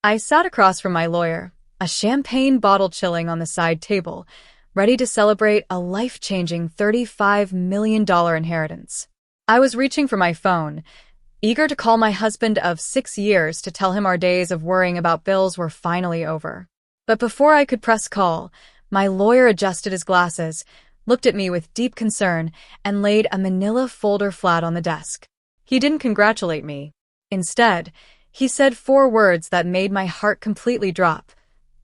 I sat across from my lawyer, a champagne bottle chilling on the side table, ready to celebrate a life-changing $35 million inheritance. I was reaching for my phone, eager to call my husband of 6 years to tell him our days of worrying about bills were finally over. But before I could press call, my lawyer adjusted his glasses, looked at me with deep concern, and laid a manila folder flat on the desk. He didn't congratulate me. Instead, he said 4 words that made my heart completely drop.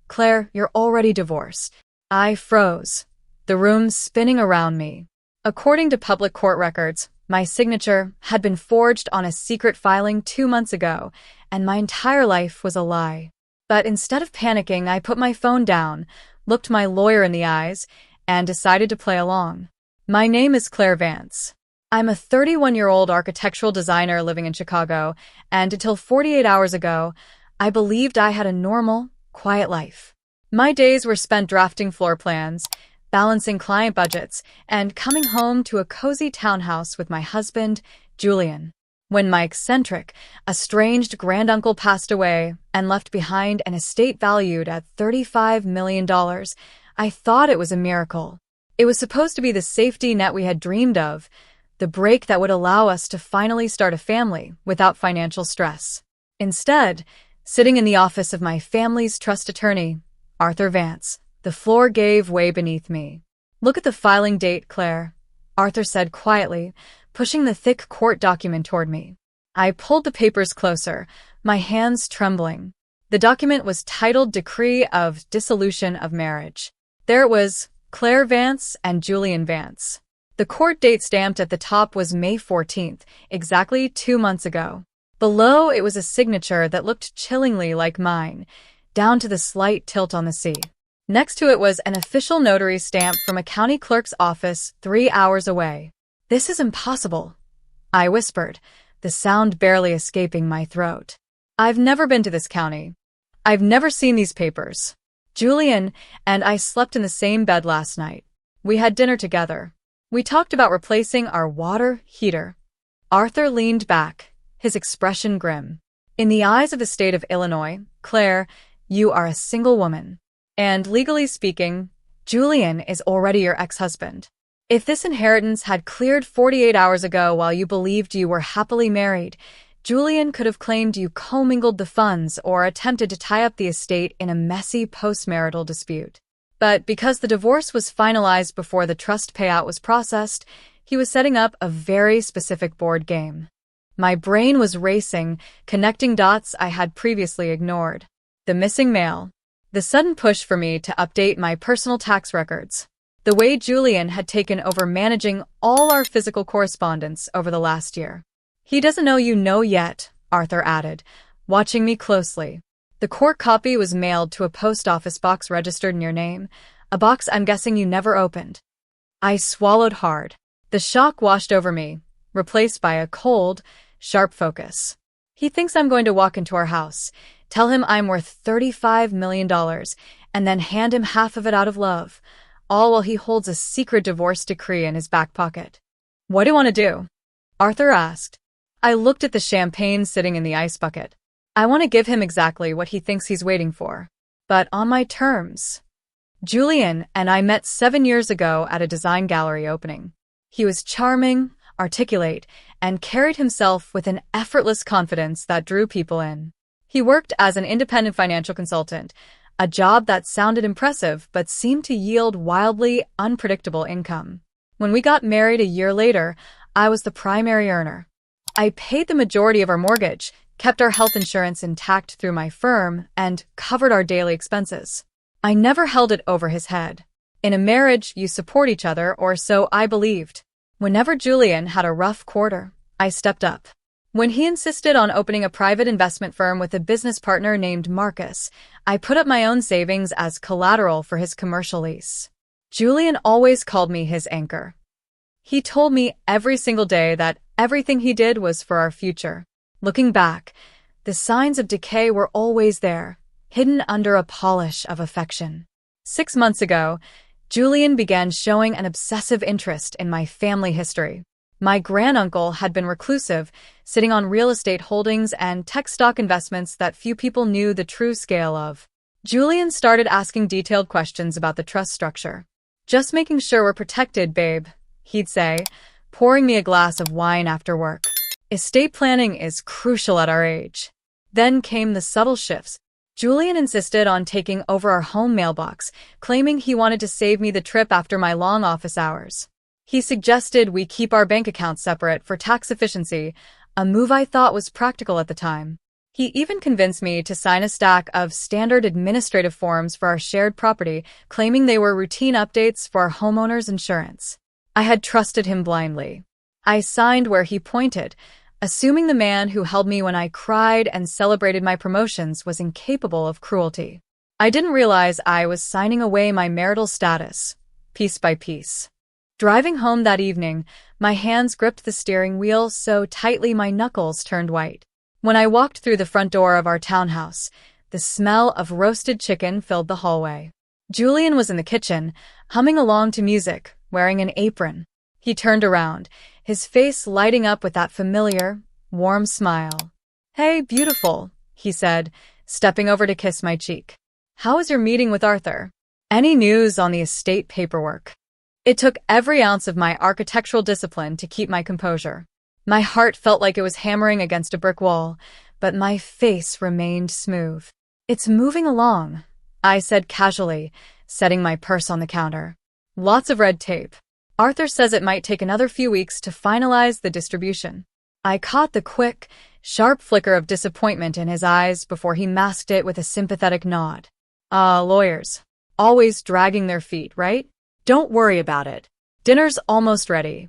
"Claire, you're already divorced." I froze, the room spinning around me. According to public court records, my signature had been forged on a secret filing 2 months ago, and my entire life was a lie. But instead of panicking, I put my phone down, looked my lawyer in the eyes, and decided to play along. My name is Claire Vance. I'm a 31-year-old architectural designer living in Chicago, and until 48 hours ago, I believed I had a normal, quiet life. My days were spent drafting floor plans, balancing client budgets, and coming home to a cozy townhouse with my husband, Julian. When my eccentric, estranged granduncle passed away and left behind an estate valued at $35 million, I thought it was a miracle. It was supposed to be the safety net we had dreamed of, the break that would allow us to finally start a family without financial stress. Instead, sitting in the office of my family's trust attorney, Arthur Vance, the floor gave way beneath me. "Look at the filing date, Claire," Arthur said quietly, pushing the thick court document toward me. I pulled the papers closer, my hands trembling. The document was titled Decree of Dissolution of Marriage. There it was, Claire Vance and Julian Vance. The court date stamped at the top was May 14th, exactly 2 months ago. Below, it was a signature that looked chillingly like mine, down to the slight tilt on the C. Next to it was an official notary stamp from a county clerk's office 3 hours away. "This is impossible," I whispered, the sound barely escaping my throat. "I've never been to this county. I've never seen these papers. Julian and I slept in the same bed last night. We had dinner together. We talked about replacing our water heater." Arthur leaned back, his expression grim. "In the eyes of the state of Illinois, Claire, you are a single woman. And legally speaking, Julian is already your ex-husband. If this inheritance had cleared 48 hours ago while you believed you were happily married, Julian could have claimed you commingled the funds or attempted to tie up the estate in a messy post-marital dispute. But because the divorce was finalized before the trust payout was processed, he was setting up a very specific board game." My brain was racing, connecting dots I had previously ignored. The missing mail. The sudden push for me to update my personal tax records. The way Julian had taken over managing all our physical correspondence over the last year. "He doesn't know you know yet," Arthur added, watching me closely. "The court copy was mailed to a post office box registered in your name, a box I'm guessing you never opened." I swallowed hard. The shock washed over me, replaced by a cold, sharp focus. "He thinks I'm going to walk into our house, tell him I'm worth $35 million, and then hand him half of it out of love, all while he holds a secret divorce decree in his back pocket." "What do you want to do?" Arthur asked. I looked at the champagne sitting in the ice bucket. "I want to give him exactly what he thinks he's waiting for, but on my terms." Julian and I met 7 years ago at a design gallery opening. He was charming, articulate, and carried himself with an effortless confidence that drew people in. He worked as an independent financial consultant, a job that sounded impressive but seemed to yield wildly unpredictable income. When we got married a year later, I was the primary earner. I paid the majority of our mortgage, kept our health insurance intact through my firm, and covered our daily expenses. I never held it over his head. In a marriage, you support each other, or so I believed. Whenever Julian had a rough quarter, I stepped up. When he insisted on opening a private investment firm with a business partner named Marcus, I put up my own savings as collateral for his commercial lease. Julian always called me his anchor. He told me every single day that everything he did was for our future. Looking back, the signs of decay were always there, hidden under a polish of affection. 6 months ago, Julian began showing an obsessive interest in my family history. My granduncle had been reclusive, sitting on real estate holdings and tech stock investments that few people knew the true scale of. Julian started asking detailed questions about the trust structure. "Just making sure we're protected, babe," he'd say, pouring me a glass of wine after work. Estate planning is crucial at our age. Then came the subtle shifts. Julian insisted on taking over our home mailbox, claiming he wanted to save me the trip after my long office hours. He suggested we keep our bank accounts separate for tax efficiency, a move I thought was practical at the time. He even convinced me to sign a stack of standard administrative forms for our shared property, claiming they were routine updates for our homeowner's insurance. I had trusted him blindly. I signed where he pointed, assuming the man who held me when I cried and celebrated my promotions was incapable of cruelty. I didn't realize I was signing away my marital status, piece by piece. Driving home that evening, my hands gripped the steering wheel so tightly my knuckles turned white. When I walked through the front door of our townhouse, the smell of roasted chicken filled the hallway. Julian was in the kitchen, humming along to music, wearing an apron. He turned around, his face lighting up with that familiar, warm smile. "Hey, beautiful," he said, stepping over to kiss my cheek. "How was your meeting with Arthur? Any news on the estate paperwork?" It took every ounce of my architectural discipline to keep my composure. My heart felt like it was hammering against a brick wall, but my face remained smooth. "It's moving along," I said casually, setting my purse on the counter. "Lots of red tape. Arthur says it might take another few weeks to finalize the distribution." I caught the quick, sharp flicker of disappointment in his eyes before he masked it with a sympathetic nod. Lawyers. Always dragging their feet, right? Don't worry about it. Dinner's almost ready."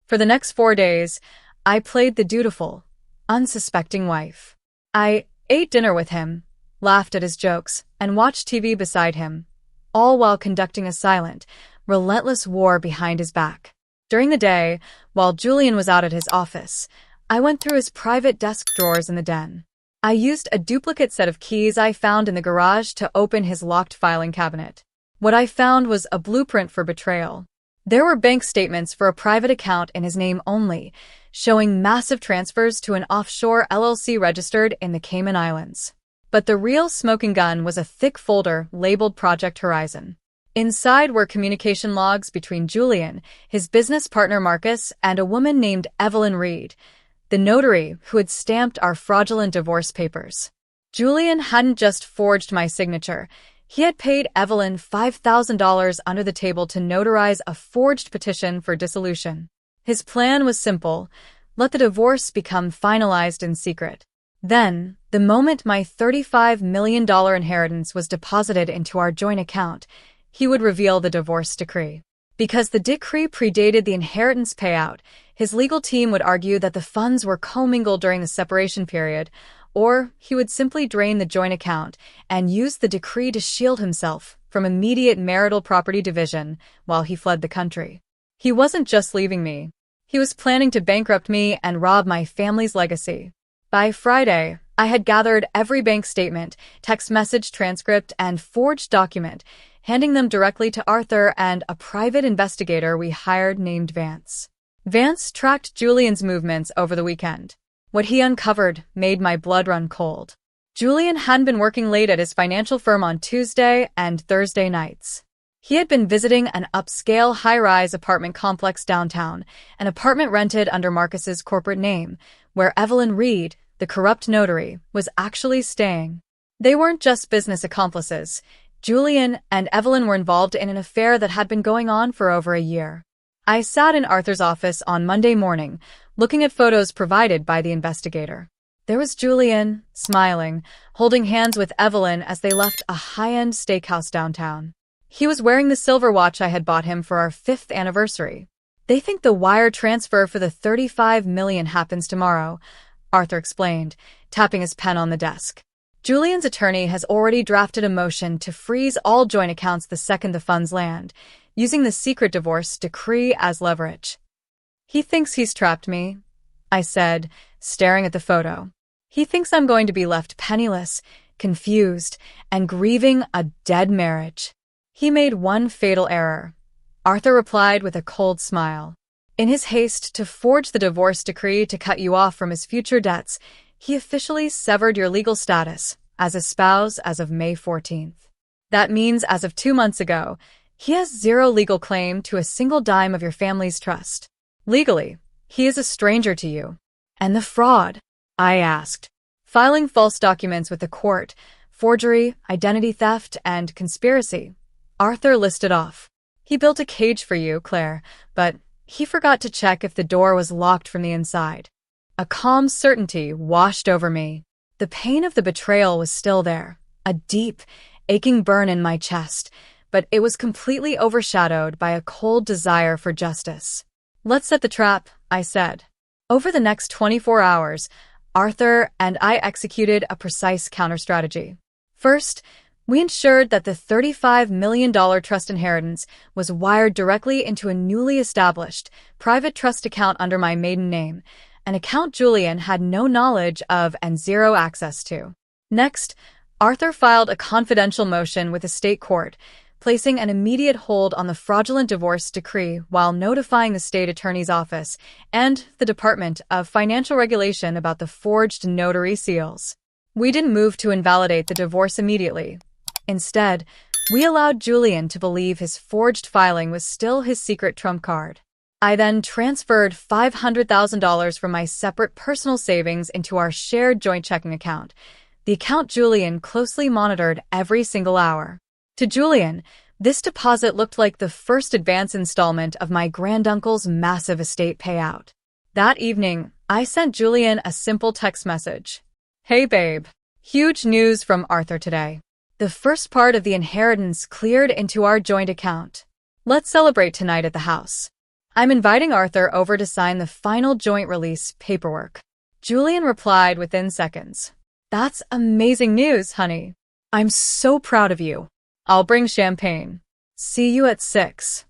For the next 4 days, I played the dutiful, unsuspecting wife. I ate dinner with him, laughed at his jokes, and watched TV beside him, all while conducting a silent, relentless war behind his back. During the day, while Julian was out at his office, I went through his private desk drawers in the den. I used a duplicate set of keys I found in the garage to open his locked filing cabinet. What I found was a blueprint for betrayal. There were bank statements for a private account in his name only, showing massive transfers to an offshore LLC registered in the Cayman Islands. But the real smoking gun was a thick folder labeled Project Horizon. Inside were communication logs between Julian, his business partner Marcus, and a woman named Evelyn Reed, the notary who had stamped our fraudulent divorce papers. Julian hadn't just forged my signature. He had paid Evelyn $5,000 under the table to notarize a forged petition for dissolution. His plan was simple: let the divorce become finalized in secret. Then, the moment my $35 million inheritance was deposited into our joint account, he would reveal the divorce decree. Because the decree predated the inheritance payout, his legal team would argue that the funds were commingled during the separation period, or he would simply drain the joint account and use the decree to shield himself from immediate marital property division while he fled the country. He wasn't just leaving me. He was planning to bankrupt me and rob my family's legacy. By Friday, I had gathered every bank statement, text message transcript, and forged document, handing them directly to Arthur and a private investigator we hired named Vance. Vance tracked Julian's movements over the weekend. What he uncovered made my blood run cold. Julian hadn't been working late at his financial firm on Tuesday and Thursday nights. He had been visiting an upscale high-rise apartment complex downtown, an apartment rented under Marcus's corporate name, where Evelyn Reed, the corrupt notary, was actually staying. They weren't just business accomplices. Julian and Evelyn were involved in an affair that had been going on for over a year. I sat in Arthur's office on Monday morning, looking at photos provided by the investigator. There was Julian, smiling, holding hands with Evelyn as they left a high-end steakhouse downtown. He was wearing the silver watch I had bought him for our 5th anniversary. "They think the wire transfer for the $35 million happens tomorrow," Arthur explained, tapping his pen on the desk. "Julian's attorney has already drafted a motion to freeze all joint accounts the second the funds land, using the secret divorce decree as leverage." "He thinks he's trapped me," I said, staring at the photo. "He thinks I'm going to be left penniless, confused, and grieving a dead marriage." "He made one fatal error," Arthur replied with a cold smile. In his haste to forge the divorce decree to cut you off from his future debts, he officially severed your legal status as a spouse as of May 14th. That means as of 2 months ago, he has zero legal claim to a single dime of your family's trust. Legally, he is a stranger to you. And the fraud? I asked. Filing false documents with the court, forgery, identity theft, and conspiracy. Arthur listed off. He built a cage for you, Claire, but he forgot to check if the door was locked from the inside. A calm certainty washed over me. The pain of the betrayal was still there, a deep, aching burn in my chest, but it was completely overshadowed by a cold desire for justice. Let's set the trap, I said. Over the next 24 hours, Arthur and I executed a precise counter-strategy. First, we ensured that the $35 million trust inheritance was wired directly into a newly established private trust account under my maiden name, an account Julian had no knowledge of and zero access to. Next, Arthur filed a confidential motion with the state court, placing an immediate hold on the fraudulent divorce decree while notifying the state attorney's office and the Department of Financial Regulation about the forged notary seals. We didn't move to invalidate the divorce immediately. Instead, we allowed Julian to believe his forged filing was still his secret trump card. I then transferred $500,000 from my separate personal savings into our shared joint checking account, the account Julian closely monitored every single hour. To Julian, this deposit looked like the first advance installment of my granduncle's massive estate payout. That evening, I sent Julian a simple text message. Hey babe, huge news from Arthur today. The first part of the inheritance cleared into our joint account. Let's celebrate tonight at the house. I'm inviting Arthur over to sign the final joint release paperwork. Julian replied within seconds. That's amazing news, honey. I'm so proud of you. I'll bring champagne. See you at 6.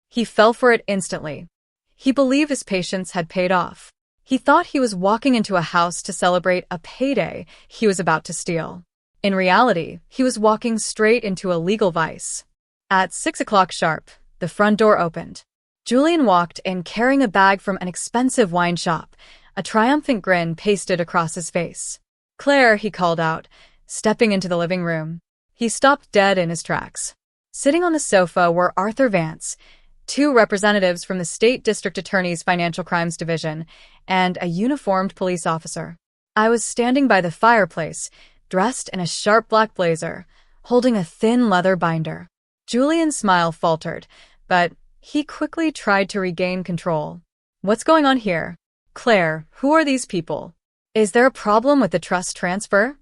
He fell for it instantly. He believed his patience had paid off. He thought he was walking into a house to celebrate a payday he was about to steal. In reality, he was walking straight into a legal vice. At 6 o'clock sharp, the front door opened. Julian walked in carrying a bag from an expensive wine shop, a triumphant grin pasted across his face. Claire, he called out, stepping into the living room. He stopped dead in his tracks. Sitting on the sofa were Arthur Vance, 2 representatives from the State District Attorney's Financial Crimes Division, and a uniformed police officer. I was standing by the fireplace, dressed in a sharp black blazer, holding a thin leather binder. Julian's smile faltered, but he quickly tried to regain control. What's going on here? Claire, who are these people? Is there a problem with the trust transfer?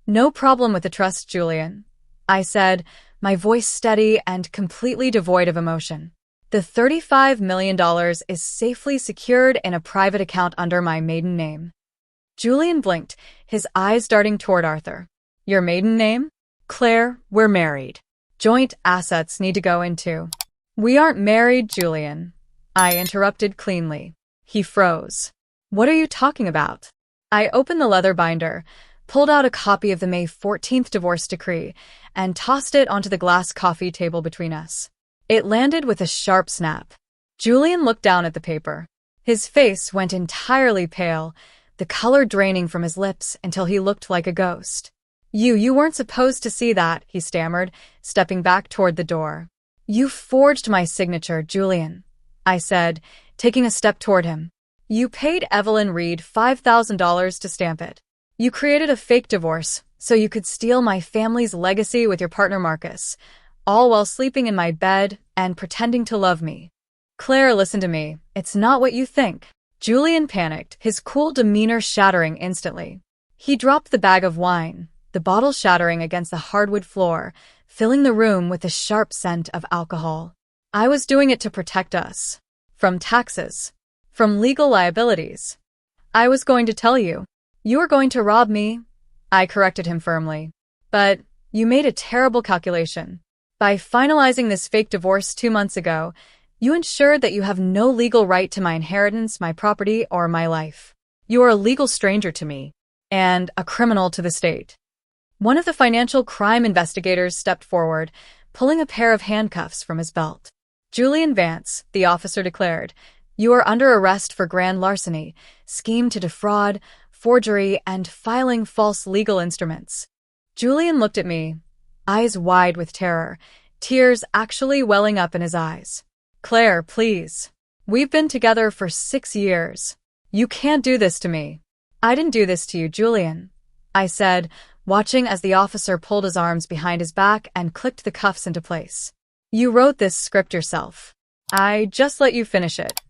No problem with the trust, Julian, I said, my voice steady and completely devoid of emotion. The $35 million is safely secured in a private account under my maiden name. Julian blinked, his eyes darting toward Arthur. Your maiden name? Claire, we're married. Joint assets need to go into. We aren't married, Julian. I interrupted cleanly. He froze. What are you talking about? I opened the leather binder, pulled out a copy of the May 14th divorce decree, and tossed it onto the glass coffee table between us. It landed with a sharp snap. Julian looked down at the paper. His face went entirely pale, the color draining from his lips until he looked like a ghost. You weren't supposed to see that, he stammered, stepping back toward the door. You forged my signature, Julian, I said, taking a step toward him. You paid Evelyn Reed $5,000 to stamp it. You created a fake divorce so you could steal my family's legacy with your partner Marcus, all while sleeping in my bed and pretending to love me. Claire, listen to me. It's not what you think. Julian panicked, his cool demeanor shattering instantly. He dropped the bag of wine, the bottle shattering against the hardwood floor, filling the room with the sharp scent of alcohol. I was doing it to protect us. From taxes. From legal liabilities. I was going to tell you. You were going to rob me. I corrected him firmly. But you made a terrible calculation. By finalizing this fake divorce 2 months ago, you ensured that you have no legal right to my inheritance, my property, or my life. You are a legal stranger to me, and a criminal to the state. One of the financial crime investigators stepped forward, pulling a pair of handcuffs from his belt. Julian Vance, the officer declared, You are under arrest for grand larceny, scheme to defraud, forgery, and filing false legal instruments. Julian looked at me, eyes wide with terror, tears actually welling up in his eyes. Claire, please. We've been together for 6 years. You can't do this to me. I didn't do this to you, Julian, I said, watching as the officer pulled his arms behind his back and clicked the cuffs into place. You wrote this script yourself. I just let you finish it.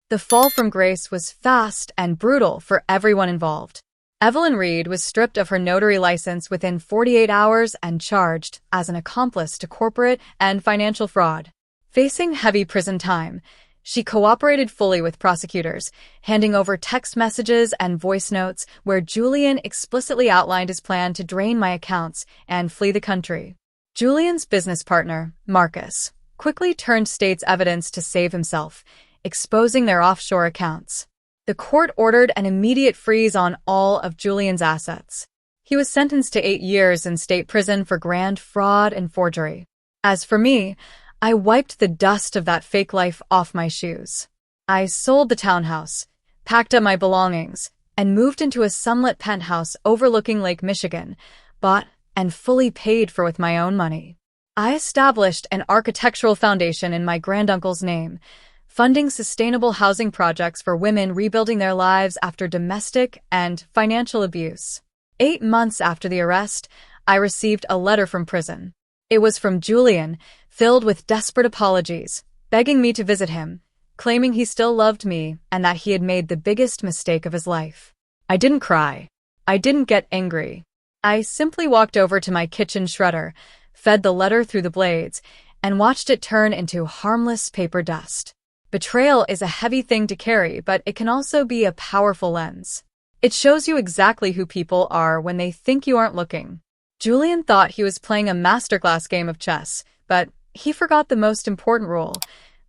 The fall from grace was fast and brutal for everyone involved. Evelyn Reed was stripped of her notary license within 48 hours and charged as an accomplice to corporate and financial fraud. Facing heavy prison time, she cooperated fully with prosecutors, handing over text messages and voice notes where Julian explicitly outlined his plan to drain my accounts and flee the country. Julian's business partner, Marcus, quickly turned state's evidence to save himself, exposing their offshore accounts. The court ordered an immediate freeze on all of Julian's assets. He was sentenced to 8 years in state prison for grand fraud and forgery. As for me, I wiped the dust of that fake life off my shoes. I sold the townhouse, packed up my belongings, and moved into a sunlit penthouse overlooking Lake Michigan, bought and fully paid for with my own money. I established an architectural foundation in my granduncle's name, funding sustainable housing projects for women rebuilding their lives after domestic and financial abuse. 8 months after the arrest, I received a letter from prison. It was from Julian, filled with desperate apologies, begging me to visit him, claiming he still loved me and that he had made the biggest mistake of his life. I didn't cry. I didn't get angry. I simply walked over to my kitchen shredder, fed the letter through the blades, and watched it turn into harmless paper dust. Betrayal is a heavy thing to carry, but it can also be a powerful lens. It shows you exactly who people are when they think you aren't looking. Julian thought he was playing a masterclass game of chess, but he forgot the most important rule.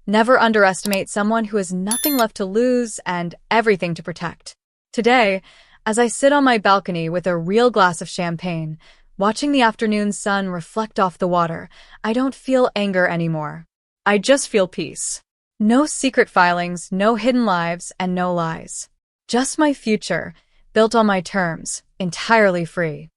Never underestimate someone who has nothing left to lose and everything to protect. Today, as I sit on my balcony with a real glass of champagne, watching the afternoon sun reflect off the water, I don't feel anger anymore. I just feel peace. No secret filings, no hidden lives, and no lies. Just my future, built on my terms, entirely free.